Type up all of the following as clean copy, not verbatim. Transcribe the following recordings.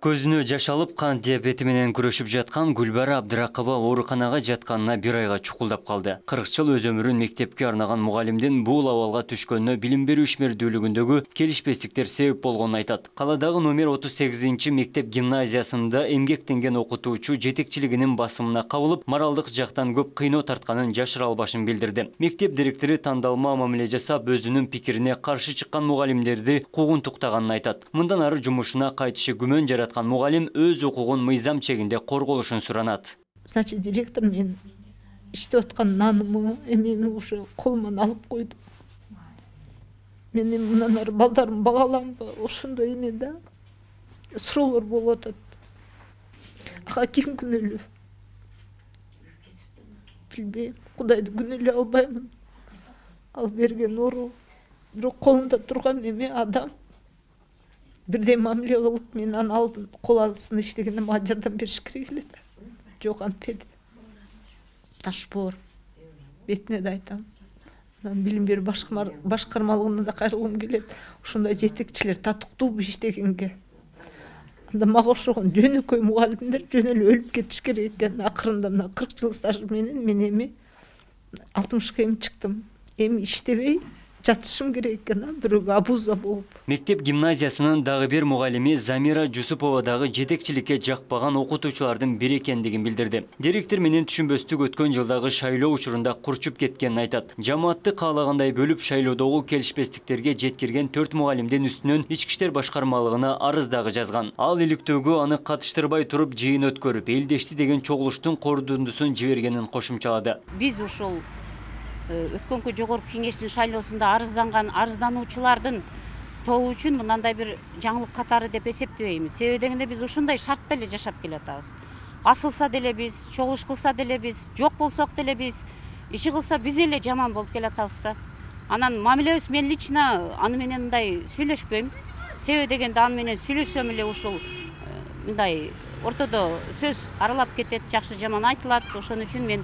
Көзүнө жаш алып кант диабети менен күрөшүп жаткан Гүлбара Абдыракова ооруканага жатканына 1 айга чукулдап калды. 40 жыл өз өмүрүн мектепке арнаган мугалимдин бул абалга түшкөнүнө билим берүү ишмердүүлүгүндөгү келишпестиктер себеп болгонун айтат. Каладагы номер 38 мектеп гимназиясында эмгектенген окутуучу жетекчилигинин басымына кабылып, моралдык жактан көп кыйноо тартканын жашыра албашын билдирди. Мектеп директору тандалма мамиле жасап, өзүнүн пикирине каршы чыккан мугалимдерди куугунтуктаганын айтат. Мындан ары жумушуна кайтышы күмөн жараткан мугалим өз укугун мыйзам чегинде корголушун суранат. Значит, директор мен иштеп аткан нанымы, эмени уже колуман алып койду. Мен мындан ары балдарым багаламбы, ошондой эме да суроолор болуп атат. Ага ким күнөөлүү? Билбейм, Кудайды күнөөлөй албаймын. Ал берген ору, бирок колунда турган эме адам. Бирдей мамиле кылып, мен аны алдым, кол астын иштегенде мага жардам бериш керек эле да. Жок, антпеди. Ташбор. Бетине да айтам. Билим берүү башкармалыгына да кайрылгым келет. Ушундай жетекчилер татыктуу иштегенге. Анда мага окшогон жөнөкөй мугалимдер жөн эле өлүп кетиш керек экен. Акырында мына 40 жыл стаж менен мен эми 60ка эми чыктым. Эми иштебей жатышым керек экен, бирөөгө абуза болуп. Мектеп гимназиясынын дагы бир мугалими Замира Жусупова дагы жетекчиликке жакпаган окутуучулардын бири экендигин билдирди. Директор менен түшүнбөстүк өткөн жылдагы шайлоо учурунда курчуп кеткенин айтат. Жамаатты каалагандай бөлүп шайлоодогу келишпестиктерге жеткирген 4 мугалимдин үстүнөн Ички иштер башкармалыгына арыз дагы жазган. Ал иликтөөгө аны катыштырбай туруп жыйын өткөрүп, элдешти деген чогулуштун кордундусун жибергенин кошумчалады. Биз ушул өткөнкү жогорку кеңештин шайлоосунда арыздануучулардын тобу үчүн мындай бир жаңылык катары деп эсептебеймиз. Себеби дегенде биз ушундай шартта эле жашап келатабыз. Асылса деле биз, чогулуш кылса деле биз, жок болсок деле биз, иши кылса биз эле жаман болуп келатабыз да. Анан мамилебиз мен лично аны менен мындай сүйлөшпөйм. Себеби дегенде аны менен сүйлөшсөм эле ушул мындай ортодо сөз аралап кетет, жакшы жаман айтылат. Ошон үчүн мен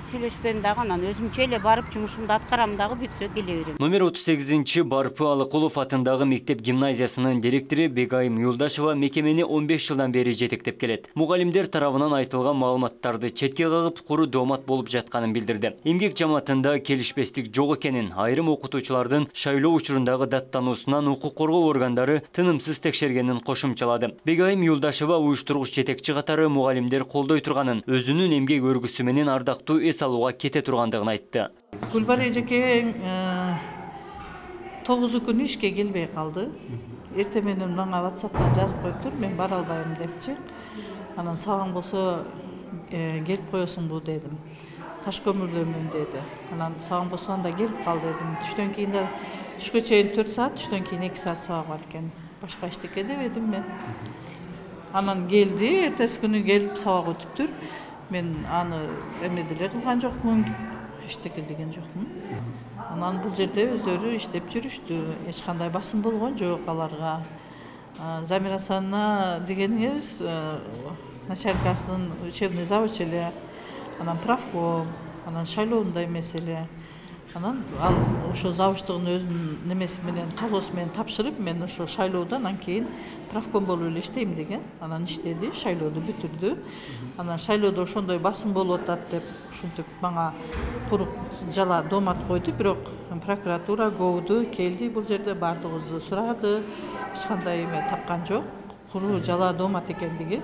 сүйлөшпөйм дагы, анан өзүмчө эле барып жумушумду аткарам дагы, бүтсө келе берем. Номер 38 Барпы Алыкулов атындагы мектеп гимназиясынын директору Бегайым Юлдашева мекемени 15 жылдан бери жетектеп келет. Мугалимдер тарабынан айтылган маалыматтарды четке кагып, куру доомат болуп жатканын билдирди. Эмгек жамаатында келишпестик жок экенин, айрым окутуучулардын шайлоо учурундагы даттануусунан укук коргоо органдары тынымсыз текшергенин кошумчалады. Бегайым Юлдашева уюштургуч жетекчи катары мугалимдер колдой турганын, өзүнүн эмгек өргүсү менен ардактуу алууга кете тургандыгын айтты. Гүлбара эжеке 9 күн ишке келбей калды. Эрте менен мага WhatsApp'тан жазып коюптур, мен бара албайм депчи. Анан сагың болсо келип коесуңбу дедим. Таш көмүрлөмүн деди. Анан сагың болсо анда келип кал дедим. Түштөн кийин да түшкө чейин 4 саат, түштөн кийин 2 саат сабак бар экен. Башка эчтеке дебедим мен. Анан келди, эртеси күнү келип сабак өтүптүр. Мен аны эме деле кылган жокмун, эчтеке деген жокмун. Анан бул жерде өздөрү иштеп жүрүштү. Эч кандай басым болгон жок аларга. Замира Асановна дегениңиз начальникасынын учебный завуч эле, анан правком, анан шайлоонда эмес эле. Анан ал ошо завучтугун өзүнүн немеси менен, кагоосу менен тапшырып, мен ошо шайлоодон анан кийин правком болуп эле иштейм деген. Анан иштеди, шайлоону бүтүрдү. Анан шайлоодо ошондой басым болуп атат деп ушинтип мага курук жала доомат койду, бирок прокуратура говду, келди бул жерде бардыгыбызды сурады. Эч кандай эме тапкан жок. Куруу жала доомат экендиги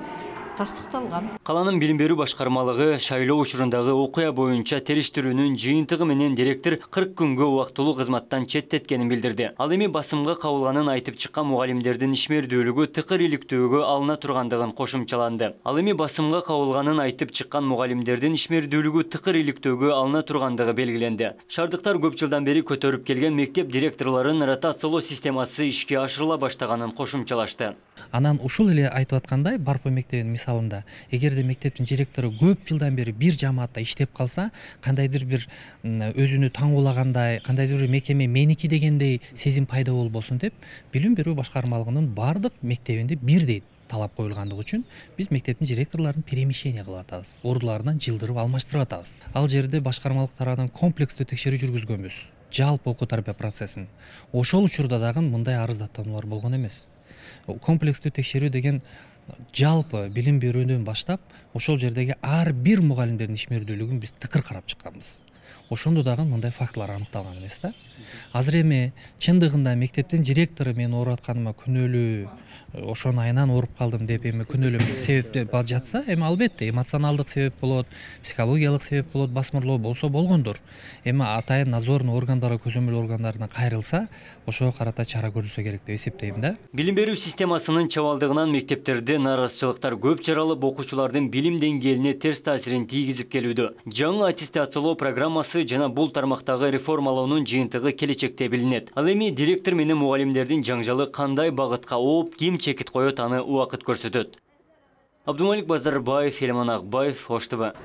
тастыкталган. Каланын билим берүү башкармалыгы шайлоо учурундагы окуя боюнча териштирүүнүн жыйынтыгы менен директор 40 күнгө убактылуу кызматтан четтеткенин билдирди. Ал эми басымга кабылганын айтып чыккан мугалимдердин ишмердүүлүгү тыкыр иликтөөгө алына тургандыгын кошумчаланды. Ал эми басымга кабылганын айтып чыккан мугалимдердин ишмердүүлүгү тыкыр иликтөөгө алына тургандыгы белгиленди. Шаардыктар көп жылдан бери көтөрүп келген мектеп директорлорунун ротациялоо системасы ишке ашырыла баштаганын кошумчалашты. Анан ушул эле айтып аткандай, Барпы мектебинин мисалында, эгерде мектептин директору көп жылдан бери бир жамаатта иштеп калса, кандайдыр бир өзүнү таңуулагандай, кандайдыр бир мекеме меники дегендей сезим пайда болбосун деп, билим берүү башкармалыгынын бардык мектебинде бирдей талап коюлгандыгы үчүн биз мектептин директорлорун перемещение кылып атабыз. Ордуларынан жылдырып алмаштырып атабыз. Ал жерде башкармалык тарабынан комплекстүү текшерүү жүргүзгөнбүз. Жалпы окуу тарбия процессин. Ошол учурда дагы мындай арыздаттануулар болгон эмес. комплекстүү текшерүү деген жалпы билим берүүдөн баштап ошол жердеги ар бир мугалимдердин ишмердүүлүгүн биз тыкыр карап чыкканбыз. Ошондо дагы мындай фактылар аныкталган эмес да. Азыр эми чындыгында мектептин директору мени ооруп атканыма күнөөлүү, ошонун айынан ооруп калдым деп эми күнөөлөм себеп жатса, эми албетте эмоционалдык себеп болот, психологиялык себеп болот, басмырлоо болсо болгондур. Эми атайын надзорный органдарга, көзөмөл органдарына кайрылса, ошого карата чара көрүлсө керек деп эсептейм да. Билим берүү системасынын чабалдыгынан мектептерде наразычылыктар көп жаралып, окуучулардын билим деңгээлине терс таасирин тийгизип келүүдө. Жаңы аттестациялоо программасы жана бул тармактагы реформалоонун жыйынтыгы келечекте билинет. Ал эми директор менен мугалимдердин жаңжалы кандай багытка ооп, ким чекит коет, аны убакыт көрсөтөт. Абдумалик Базарбаев, Элман Акбаев, Ош ТВ.